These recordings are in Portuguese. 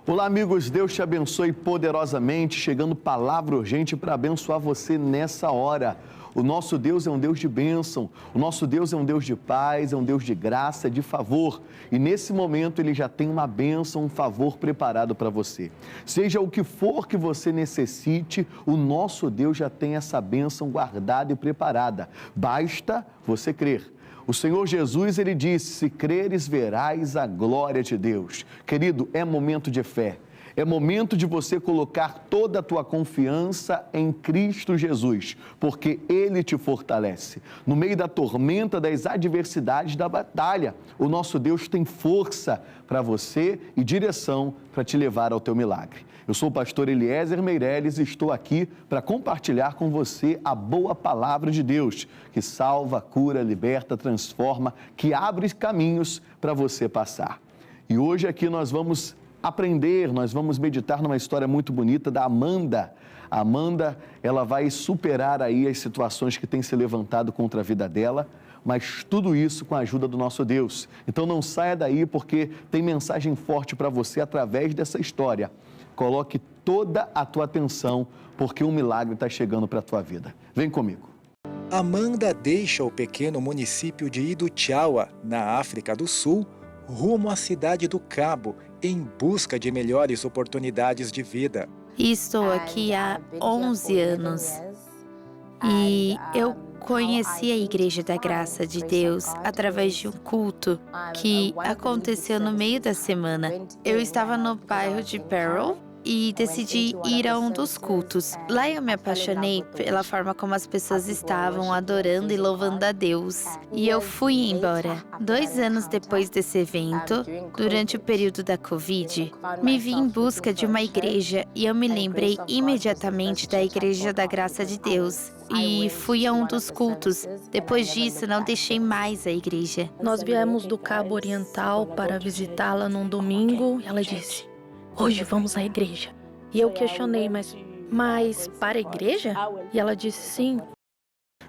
Olá, amigos, Deus te abençoe poderosamente, chegando palavra urgente para abençoar você nessa hora. O nosso Deus é um Deus de bênção, o nosso Deus é um Deus de paz, é um Deus de graça, de favor. E nesse momento Ele já tem uma bênção, um favor preparado para você. Seja o que for que você necessite, o nosso Deus já tem essa bênção guardada e preparada. Basta você crer. O Senhor Jesus, Ele disse, se creres, verás a glória de Deus. Querido, é momento de fé. É momento de você colocar toda a tua confiança em Cristo Jesus, porque Ele te fortalece. No meio da tormenta, das adversidades da batalha, o nosso Deus tem força para você e direção para te levar ao teu milagre. Eu sou o pastor Eliezer Meireles e estou aqui para compartilhar com você a boa palavra de Deus, que salva, cura, liberta, transforma, que abre caminhos para você passar. E hoje aqui nós vamos aprender, nós vamos meditar numa história muito bonita da Amanda. A Amanda, ela vai superar aí as situações que têm se levantado contra a vida dela, mas tudo isso com a ajuda do nosso Deus. Então não saia daí porque tem mensagem forte para você através dessa história. Coloque toda a tua atenção porque um milagre está chegando para a tua vida. Vem comigo. Amanda deixa o pequeno município de Idutiawa, na África do Sul, rumo à cidade do Cabo, em busca de melhores oportunidades de vida. Estou aqui há 11 anos e eu conheci a Igreja da Graça de Deus através de um culto que aconteceu no meio da semana. Eu estava no bairro de Pearl e decidi ir a um dos cultos. Lá eu me apaixonei pela forma como as pessoas estavam adorando e louvando a Deus. E eu fui embora. 2 anos depois desse evento, durante o período da Covid, me vi em busca de uma igreja e eu me lembrei imediatamente da Igreja da Graça de Deus. E fui a um dos cultos. Depois disso, não deixei mais a igreja. Nós viemos do Cabo Oriental para visitá-la num domingo e ela disse: hoje vamos à igreja. E eu questionei, mas para a igreja? E ela disse sim.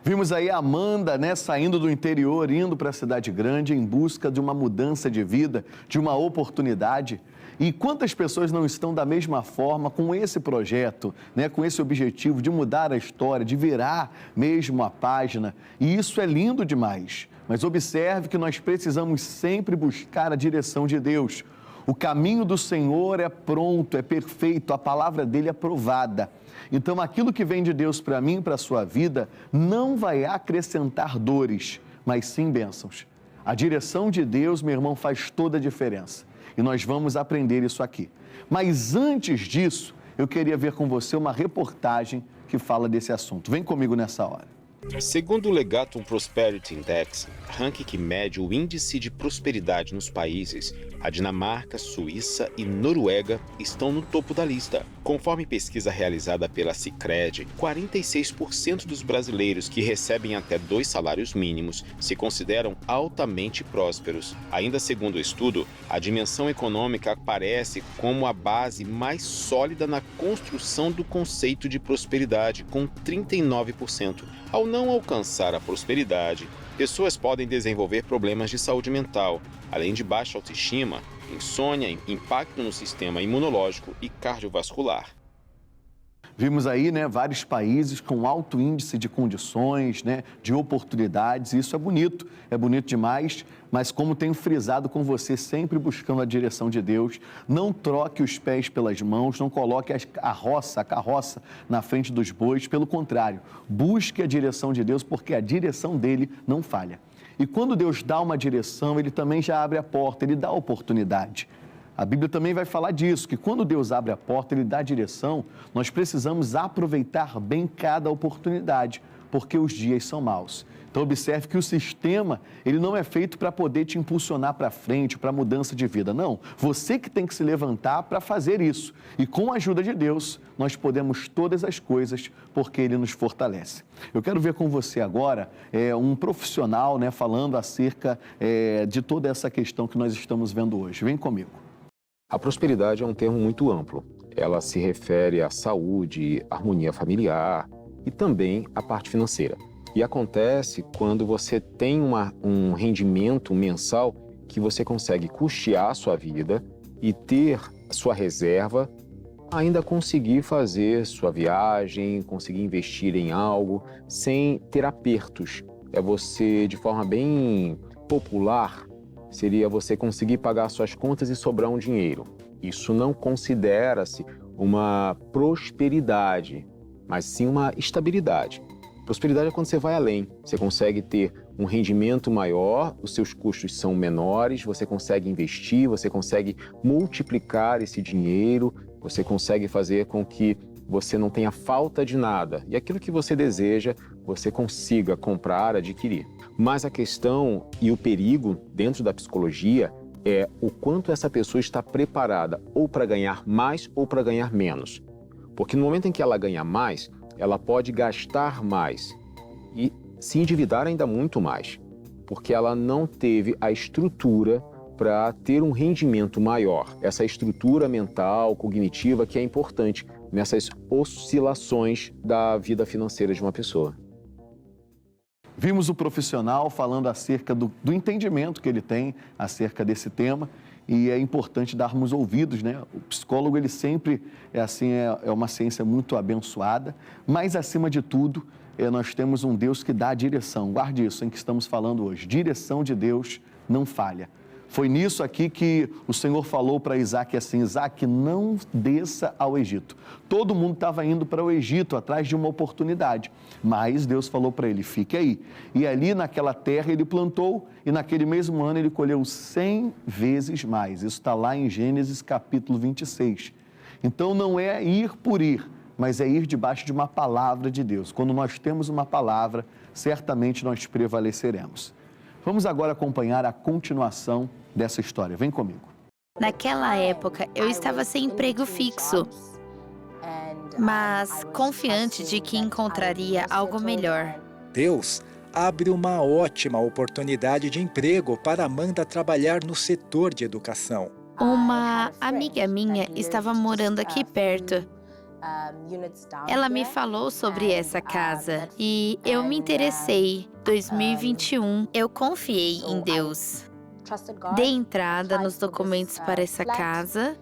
Vimos aí a Amanda, saindo do interior, indo para a cidade grande em busca de uma mudança de vida, de uma oportunidade. E quantas pessoas não estão da mesma forma com esse projeto, com esse objetivo de mudar a história, de virar mesmo a página. E isso é lindo demais. Mas observe que nós precisamos sempre buscar a direção de Deus. O caminho do Senhor é pronto, é perfeito, a palavra dele é provada. Então, aquilo que vem de Deus para mim, para a sua vida, não vai acrescentar dores, mas sim bênçãos. A direção de Deus, meu irmão, faz toda a diferença. E nós vamos aprender isso aqui. Mas antes disso, eu queria ver com você uma reportagem que fala desse assunto. Vem comigo nessa hora. Segundo o Legatum Prosperity Index, ranking que mede o índice de prosperidade nos países, a Dinamarca, Suíça e Noruega estão no topo da lista. Conforme pesquisa realizada pela Sicredi, 46% dos brasileiros que recebem até 2 salários mínimos se consideram altamente prósperos. Ainda segundo o estudo, a dimensão econômica aparece como a base mais sólida na construção do conceito de prosperidade, com 39%. Ao não alcançar a prosperidade, pessoas podem desenvolver problemas de saúde mental, além de baixa autoestima, insônia, impacto no sistema imunológico e cardiovascular. Vimos aí, vários países com alto índice de condições, de oportunidades. Isso é bonito demais, mas como tenho frisado com você, sempre buscando a direção de Deus, não troque os pés pelas mãos, não coloque a carroça na frente dos bois, pelo contrário, busque a direção de Deus, porque a direção dele não falha. E quando Deus dá uma direção, ele também já abre a porta, ele dá a oportunidade. A Bíblia também vai falar disso, que quando Deus abre a porta, Ele dá a direção, nós precisamos aproveitar bem cada oportunidade, porque os dias são maus. Então observe que o sistema, ele não é feito para poder te impulsionar para frente, para mudança de vida, não. Você que tem que se levantar para fazer isso. E com a ajuda de Deus, nós podemos todas as coisas, porque Ele nos fortalece. Eu quero ver com você agora um profissional falando acerca de toda essa questão que nós estamos vendo hoje. Vem comigo. A prosperidade é um termo muito amplo. Ela se refere à saúde, harmonia familiar e também à parte financeira. E acontece quando você tem um rendimento mensal que você consegue custear a sua vida e ter sua reserva, ainda conseguir fazer sua viagem, conseguir investir em algo sem ter apertos. É você, de forma bem popular, seria você conseguir pagar suas contas e sobrar um dinheiro. Isso não considera-se uma prosperidade, mas sim uma estabilidade. Prosperidade é quando você vai além, você consegue ter um rendimento maior, os seus custos são menores, você consegue investir, você consegue multiplicar esse dinheiro, você consegue fazer com que você não tenha falta de nada e aquilo que você deseja, você consiga comprar, adquirir. Mas a questão e o perigo dentro da psicologia é o quanto essa pessoa está preparada ou para ganhar mais ou para ganhar menos. Porque no momento em que ela ganha mais, ela pode gastar mais e se endividar ainda muito mais, porque ela não teve a estrutura para ter um rendimento maior. Essa estrutura mental, cognitiva, que é importante nessas oscilações da vida financeira de uma pessoa. Vimos o profissional falando acerca do entendimento que ele tem acerca desse tema e é importante darmos ouvidos, né? O psicólogo, ele sempre é uma ciência muito abençoada, mas acima de tudo, nós temos um Deus que dá a direção. Guarde isso em que estamos falando hoje. Direção de Deus não falha. Foi nisso aqui que o Senhor falou para Isaac assim: Isaac, não desça ao Egito. Todo mundo estava indo para o Egito atrás de uma oportunidade, mas Deus falou para ele: fique aí. E ali naquela terra ele plantou e naquele mesmo ano ele colheu 100 vezes mais. Isso está lá em Gênesis capítulo 26. Então não é ir por ir, mas é ir debaixo de uma palavra de Deus. Quando nós temos uma palavra, certamente nós prevaleceremos. Vamos agora acompanhar a continuação dessa história. Vem comigo. Naquela época, eu estava sem emprego fixo, mas confiante de que encontraria algo melhor. Deus abre uma ótima oportunidade de emprego para Amanda trabalhar no setor de educação. Uma amiga minha estava morando aqui perto. Ela me falou sobre essa casa e eu me interessei. 2021, eu confiei em Deus. Dei entrada nos documentos para essa casa.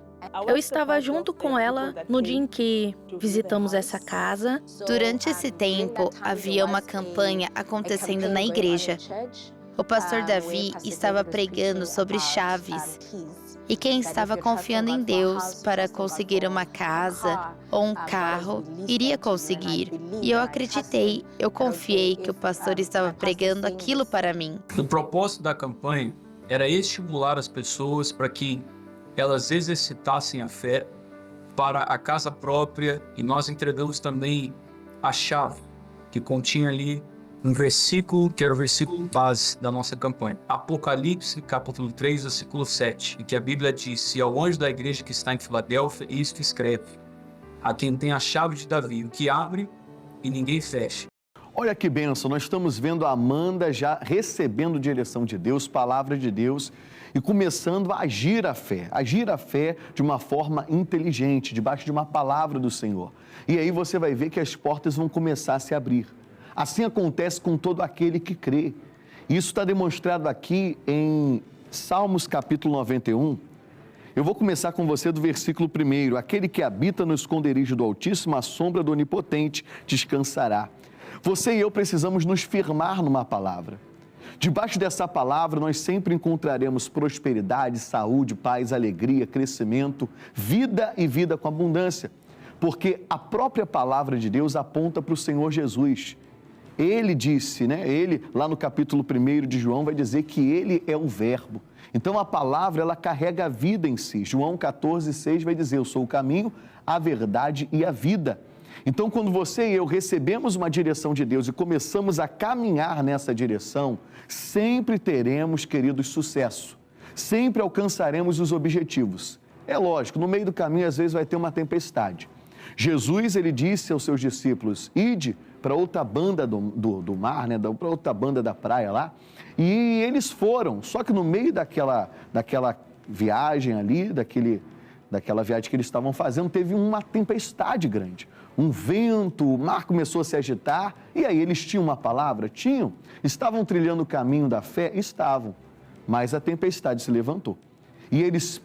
Eu estava junto com ela no dia em que visitamos essa casa. Durante esse tempo, havia uma campanha acontecendo na igreja. O pastor Davi estava pregando sobre chaves. E quem estava confiando em Deus para conseguir uma casa ou um carro, iria conseguir. E eu acreditei, eu confiei que o pastor estava pregando aquilo para mim. O propósito da campanha era estimular as pessoas para que elas exercitassem a fé para a casa própria. E nós entregamos também a chave, que continha ali um versículo, que era o versículo base da nossa campanha. Apocalipse, capítulo 3, versículo 7, em que a Bíblia diz: e ao anjo da igreja que está em Filadélfia, isto escreve: a quem tem a chave de Davi, o que abre e ninguém fecha. Olha que bênção, nós estamos vendo a Amanda já recebendo direção de Deus, palavra de Deus, e começando a agir a fé de uma forma inteligente, debaixo de uma palavra do Senhor. E aí você vai ver que as portas vão começar a se abrir. Assim acontece com todo aquele que crê. Isso está demonstrado aqui em Salmos capítulo 91. Eu vou começar com você do versículo 1. Aquele que habita no esconderijo do Altíssimo, à sombra do Onipotente, descansará. Você e eu precisamos nos firmar numa palavra. Debaixo dessa palavra, nós sempre encontraremos prosperidade, saúde, paz, alegria, crescimento, vida e vida com abundância. Porque a própria palavra de Deus aponta para o Senhor Jesus. Ele disse, né? Ele, lá no capítulo 1 de João, vai dizer que ele é o verbo. Então, a palavra, ela carrega a vida em si. João 14,6 vai dizer: eu sou o caminho, a verdade e a vida. Então, quando você e eu recebemos uma direção de Deus e começamos a caminhar nessa direção, sempre teremos, queridos, sucesso. Sempre alcançaremos os objetivos. É lógico, no meio do caminho, às vezes, vai ter uma tempestade. Jesus, ele disse aos seus discípulos: ide para outra banda do mar, né? Para outra banda da praia lá. E eles foram, só que no meio daquela viagem ali, daquela viagem que eles estavam fazendo, teve uma tempestade grande. Um vento, o mar começou a se agitar, e aí eles tinham uma palavra? Tinham. Estavam trilhando o caminho da fé? Estavam. Mas a tempestade se levantou. E eles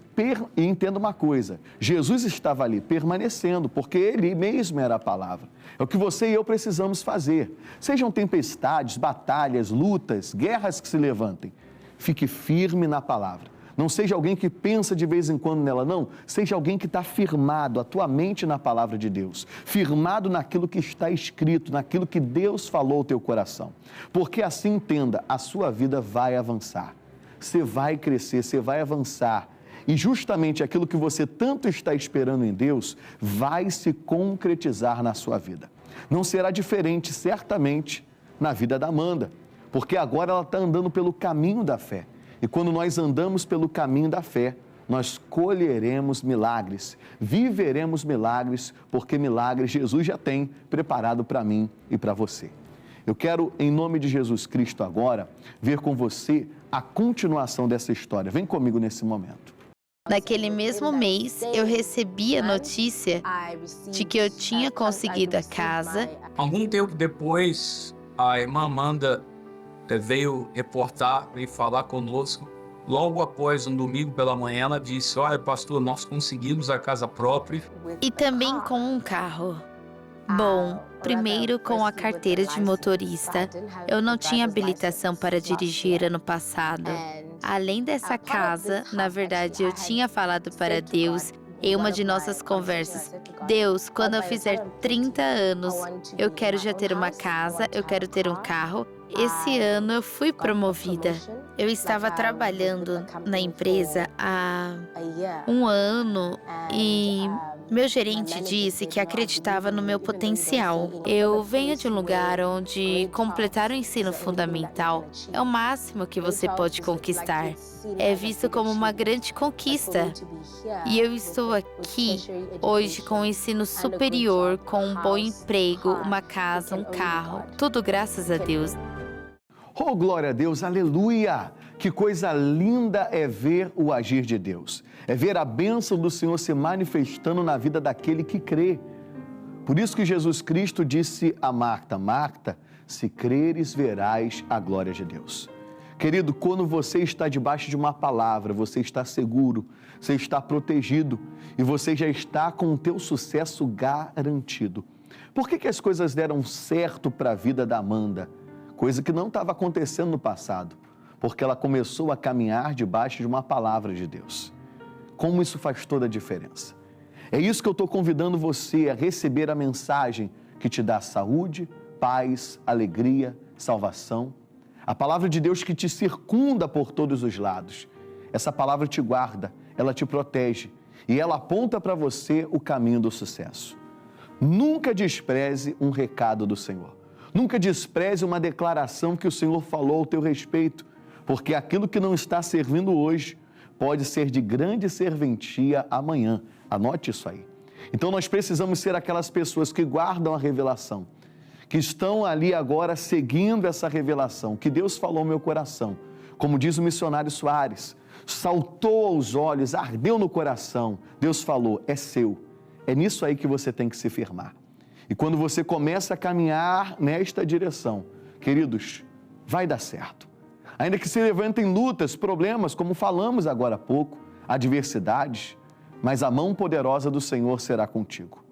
E entenda uma coisa, Jesus estava ali permanecendo, porque Ele mesmo era a palavra. É o que você e eu precisamos fazer. Sejam tempestades, batalhas, lutas, guerras que se levantem. Fique firme na palavra. Não seja alguém que pensa de vez em quando nela, não. Seja alguém que está firmado, a tua mente na palavra de Deus. Firmado naquilo que está escrito, naquilo que Deus falou ao teu coração. Porque assim, entenda, a sua vida vai avançar. Você vai crescer, você vai avançar. E justamente aquilo que você tanto está esperando em Deus vai se concretizar na sua vida. Não será diferente, certamente, na vida da Amanda. Porque agora ela está andando pelo caminho da fé. E quando nós andamos pelo caminho da fé, nós colheremos milagres, viveremos milagres, porque milagres Jesus já tem preparado para mim e para você. Eu quero, em nome de Jesus Cristo agora, ver com você a continuação dessa história. Vem comigo nesse momento. Naquele mesmo mês, eu recebi a notícia de que eu tinha conseguido a casa. Algum tempo depois, a irmã Amanda veio reportar e falar conosco. Logo após, um domingo pela manhã, ela disse: olha, pastor, nós conseguimos a casa própria. E também com um carro. Bom, primeiro com a carteira de motorista. Eu não tinha habilitação para dirigir ano passado. Além dessa casa, na verdade, eu tinha falado para Deus em uma de nossas conversas: Deus, quando eu fizer 30 anos, eu quero já ter uma casa, eu quero ter um carro. Esse ano eu fui promovida. Eu estava trabalhando na empresa há um ano e meu gerente disse que acreditava no meu potencial. Eu venho de um lugar onde completar o ensino fundamental é o máximo que você pode conquistar. É visto como uma grande conquista. E eu estou aqui hoje com o ensino superior, com um bom emprego, uma casa, um carro, tudo graças a Deus. Oh, glória a Deus, aleluia! Que coisa linda é ver o agir de Deus. É ver a bênção do Senhor se manifestando na vida daquele que crê. Por isso que Jesus Cristo disse a Marta: Marta, se creres, verás a glória de Deus. Querido, quando você está debaixo de uma palavra, você está seguro, você está protegido e você já está com o teu sucesso garantido. Por que as coisas deram certo para a vida da Amanda? Coisa que não estava acontecendo no passado, porque ela começou a caminhar debaixo de uma palavra de Deus. Como isso faz toda a diferença. É isso que eu estou convidando você a receber a mensagem que te dá saúde, paz, alegria, salvação. A palavra de Deus que te circunda por todos os lados. Essa palavra te guarda, ela te protege e ela aponta para você o caminho do sucesso. Nunca despreze um recado do Senhor. Nunca despreze uma declaração que o Senhor falou ao teu respeito, porque aquilo que não está servindo hoje pode ser de grande serventia amanhã. Anote isso aí. Então nós precisamos ser aquelas pessoas que guardam a revelação, que estão ali agora seguindo essa revelação, que Deus falou ao meu coração. Como diz o missionário Soares, saltou aos olhos, ardeu no coração. Deus falou, é seu. É nisso aí que você tem que se firmar. E quando você começa a caminhar nesta direção, queridos, vai dar certo. Ainda que se levantem lutas, problemas, como falamos agora há pouco, adversidades, mas a mão poderosa do Senhor será contigo.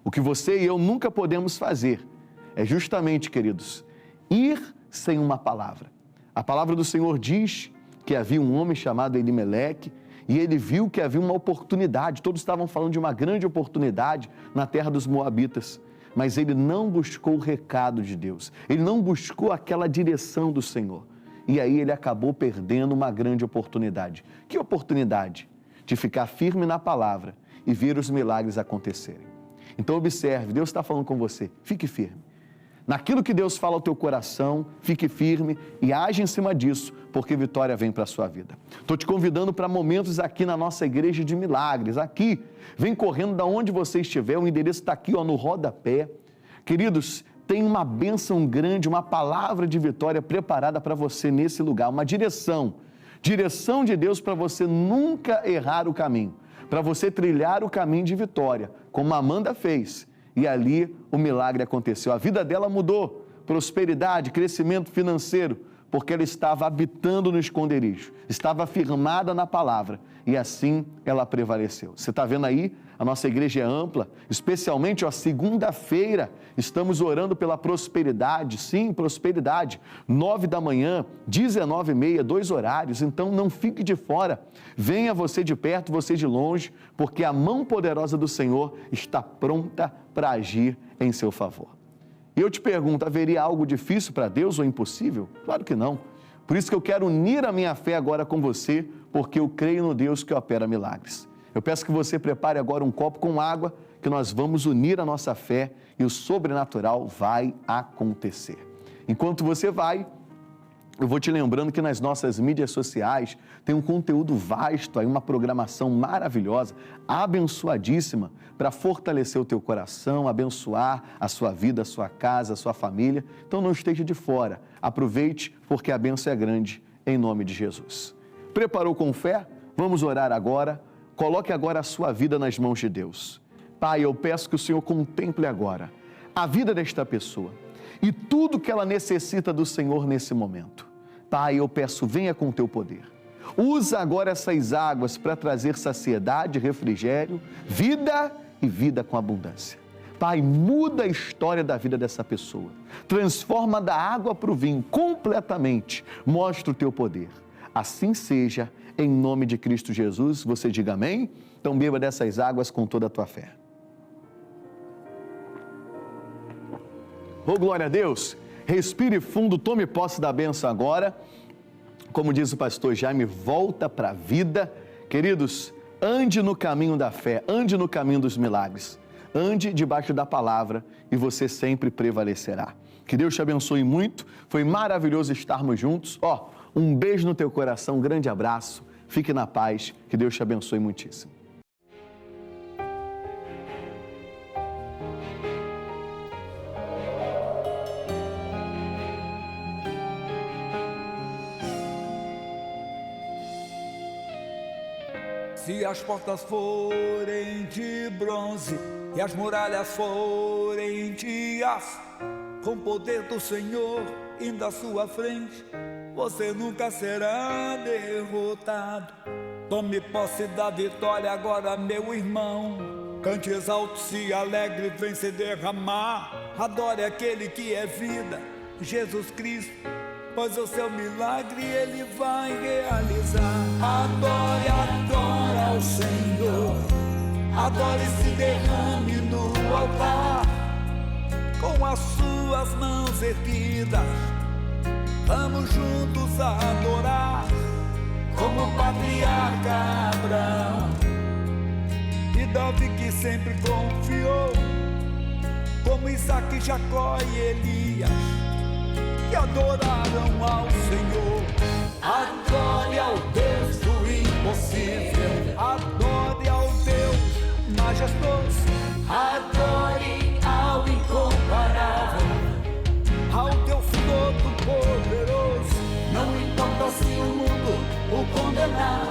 O que você e eu nunca podemos fazer é justamente, queridos, ir sem uma palavra. A palavra do Senhor diz que havia um homem chamado Elimeleque e ele viu que havia uma oportunidade, todos estavam falando de uma grande oportunidade na terra dos Moabitas, mas ele não buscou o recado de Deus, ele não buscou aquela direção do Senhor. E aí ele acabou perdendo uma grande oportunidade. Que oportunidade? De ficar firme na palavra e ver os milagres acontecerem. Então observe, Deus está falando com você, fique firme. Naquilo que Deus fala ao teu coração, fique firme e age em cima disso, porque vitória vem para a sua vida. Estou te convidando para momentos aqui na nossa igreja de milagres, aqui. Vem correndo da onde você estiver, o endereço está aqui, ó, no rodapé. Queridos, tem uma bênção grande, uma palavra de vitória preparada para você nesse lugar, uma direção de Deus para você nunca errar o caminho, para você trilhar o caminho de vitória, como a Amanda fez. E ali o milagre aconteceu. A vida dela mudou, prosperidade, crescimento financeiro, porque ela estava habitando no esconderijo, estava firmada na palavra e assim ela prevaleceu. Você está vendo aí? A nossa igreja é ampla, especialmente a segunda-feira, estamos orando pela prosperidade, sim, prosperidade, 9 da manhã, 19h30, 2 horários, então não fique de fora, venha você de perto, você de longe, porque a mão poderosa do Senhor está pronta para agir em seu favor. E eu te pergunto, haveria algo difícil para Deus ou impossível? Claro que não. Por isso que eu quero unir a minha fé agora com você, porque eu creio no Deus que opera milagres. Eu peço que você prepare agora um copo com água, que nós vamos unir a nossa fé e o sobrenatural vai acontecer. Enquanto você vai, eu vou te lembrando que nas nossas mídias sociais tem um conteúdo vasto, aí uma programação maravilhosa, abençoadíssima, para fortalecer o teu coração, abençoar a sua vida, a sua casa, a sua família. Então não esteja de fora, aproveite porque a bênção é grande, em nome de Jesus. Preparou com fé? Vamos orar agora. Coloque agora a sua vida nas mãos de Deus. Pai, eu peço que o Senhor contemple agora a vida desta pessoa e tudo que ela necessita do Senhor nesse momento. Pai, eu peço, venha com o teu poder. Usa agora essas águas para trazer saciedade, refrigério, vida e vida com abundância. Pai, muda a história da vida dessa pessoa. Transforma da água para o vinho completamente. Mostra o teu poder. Assim seja, em nome de Cristo Jesus. Você diga amém? Então beba dessas águas com toda a tua fé. Oh, glória a Deus! Respire fundo, tome posse da bênção agora. Como diz o pastor Jaime, volta para a vida. Queridos, ande no caminho da fé, ande no caminho dos milagres. Ande debaixo da palavra e você sempre prevalecerá. Que Deus te abençoe muito. Foi maravilhoso estarmos juntos. Um beijo no teu coração, um grande abraço. Fique na paz, que Deus te abençoe muitíssimo. Se as portas forem de bronze e as muralhas forem de aço, com o poder do Senhor indo à sua frente, você nunca será derrotado. Tome posse da vitória agora, meu irmão. Cante, exalte, se alegre, vem se derramar. Adore aquele que é vida, Jesus Cristo, pois o seu milagre Ele vai realizar. Adore, adore ao Senhor. Adore e se derrame no altar. Com as suas mãos erguidas, vamos juntos adorar. Como o patriarca Abraão e Davi, que sempre confiou, como Isaac, Jacó e Elias, que adoraram ao Senhor. Adore ao Deus do impossível, adore ao Deus majestoso, adore ao incomparável, ao Deus todo-poderoso. Não importa se o mundo o condenar,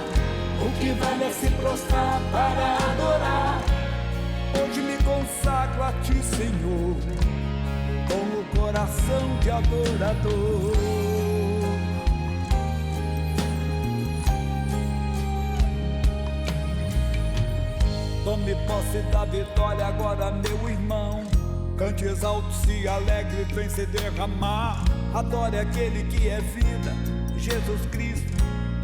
o que vale é se prostrar para adorar. Hoje me consagro a ti, Senhor, com o coração de adorador. Tome posse da vitória agora, meu irmão. Cante, exalte, se alegre, vem se derramar. Adore aquele que é vida, Jesus Cristo,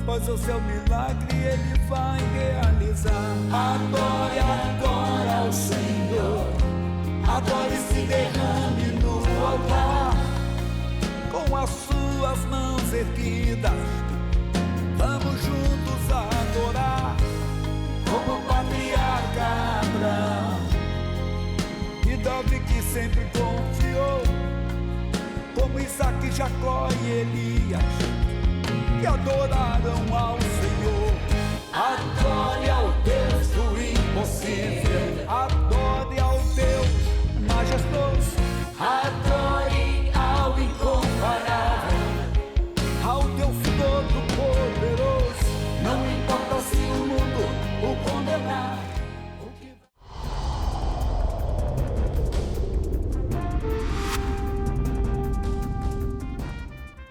pois o seu milagre Ele vai realizar. Adore agora ao Senhor. Adore e se derrame no altar. Com as suas mãos erguidas, vamos juntos adorar. Como o patriarca Abraão e Davi, que sempre confiou, como Isaac, Jacó e Elias, que adoraram ao Senhor. Adore ao